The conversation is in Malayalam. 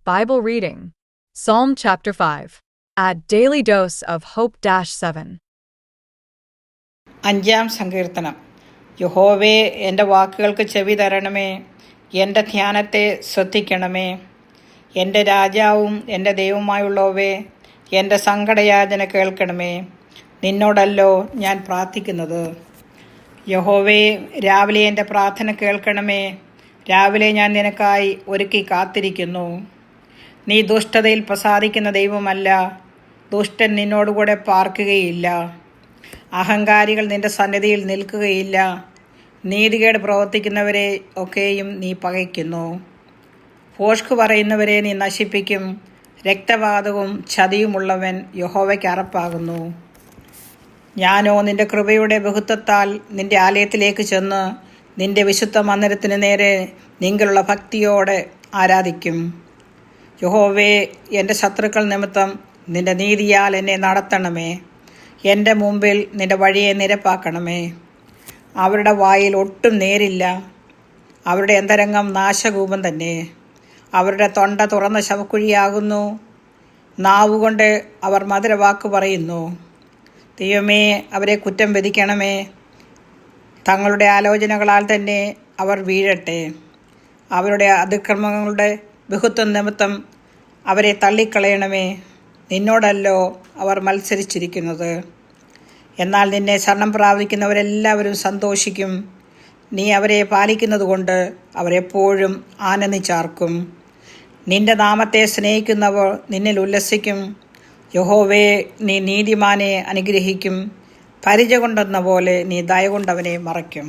Bible reading. Psalm chapter 5. Add daily dose of Hope 7. അഞ്ചാം സങ്കീർത്തനം. യഹോവേ, എൻ്റെ വാക്കുകൾക്ക് ചെവി തരണമേ, എൻ്റെ ധ്യാനത്തെ ശ്രദ്ധിക്കണമേ. എൻ്റെ രാജാവും എൻ്റെ ദൈവവുമായുള്ളവേ, എൻ്റെ സങ്കടയാചന കേൾക്കണമേ. നിന്നോടല്ലോ ഞാൻ പ്രാർത്ഥിക്കുന്നത്. യഹോവേ, രാവിലെ എൻ്റെ പ്രാർത്ഥന കേൾക്കണമേ. രാവിലെ ഞാൻ നിനക്കായി ഒരുക്കി കാത്തിരിക്കുന്നു. നീ ദുഷ്ടതയിൽ പ്രസാദിക്കുന്ന ദൈവമല്ല. ദുഷ്ടൻ നിന്നോടുകൂടെ പാർക്കുകയില്ല. അഹങ്കാരികൾ നിന്റെ സന്നിധിയിൽ നിൽക്കുകയില്ല. നീതികേട് പ്രവർത്തിക്കുന്നവരെ ഒക്കെയും നീ പകയ്ക്കുന്നു. ഭോഷ്ക് പറയുന്നവരെ നീ നശിപ്പിക്കും. രക്തപാതകവും ചതിയുമുള്ളവൻ യഹോവയ്ക്ക് അറപ്പാകുന്നു. ഞാനോ നിന്റെ കൃപയുടെ ബഹുത്വത്താൽ നിന്റെ ആലയത്തിലേക്ക് ചെന്ന് നിന്റെ വിശുദ്ധ മന്ദിരത്തിന് നേരെ നിങ്ങളുള്ള ഭക്തിയോടെ ആരാധിക്കും. യഹോവേ, എൻ്റെ ശത്രുക്കൾ നിമിത്തം നിന്റെ നീതിയാൽ എന്നെ നടത്തണമേ. എൻ്റെ മുമ്പിൽ നിന്റെ വഴിയെ നിരപ്പാക്കണമേ. അവരുടെ വായിൽ ഒട്ടും നേരില്ല. അവരുടെ അന്തരംഗം നാശകൂപം തന്നെ. അവരുടെ തൊണ്ട തുറന്ന ശവക്കുഴിയാകുന്നു. നാവുകൊണ്ട് അവർ മധുരവാക്ക് പറയുന്നു. ദൈവമേ, അവരെ കുറ്റം വിധിക്കണമേ. തങ്ങളുടെ ആലോചനകളാൽ തന്നെ അവർ വീഴട്ടെ. അവരുടെ അതിക്രമങ്ങളുടെ ബഹുത്വം നിമിത്തം അവരെ തള്ളിക്കളയണമേ. നിന്നോടല്ലോ അവർ മത്സരിച്ചിരിക്കുന്നത്. എന്നാൽ നിന്നെ ശരണം പ്രാപിക്കുന്നവരെല്ലാവരും സന്തോഷിക്കും. നീ അവരെ പാലിക്കുന്നതുകൊണ്ട് അവരെപ്പോഴും ആനന്ദിച്ചാർക്കും. നിന്റെ നാമത്തെ സ്നേഹിക്കുന്നവർ നിന്നിൽ ഉല്ലസിക്കും. യഹോവേ, നീ നീതിമാനെ അനുഗ്രഹിക്കും. പരിച കൊണ്ടെന്ന പോലെ നീ ദയ കൊണ്ടവനെ മറയ്ക്കും.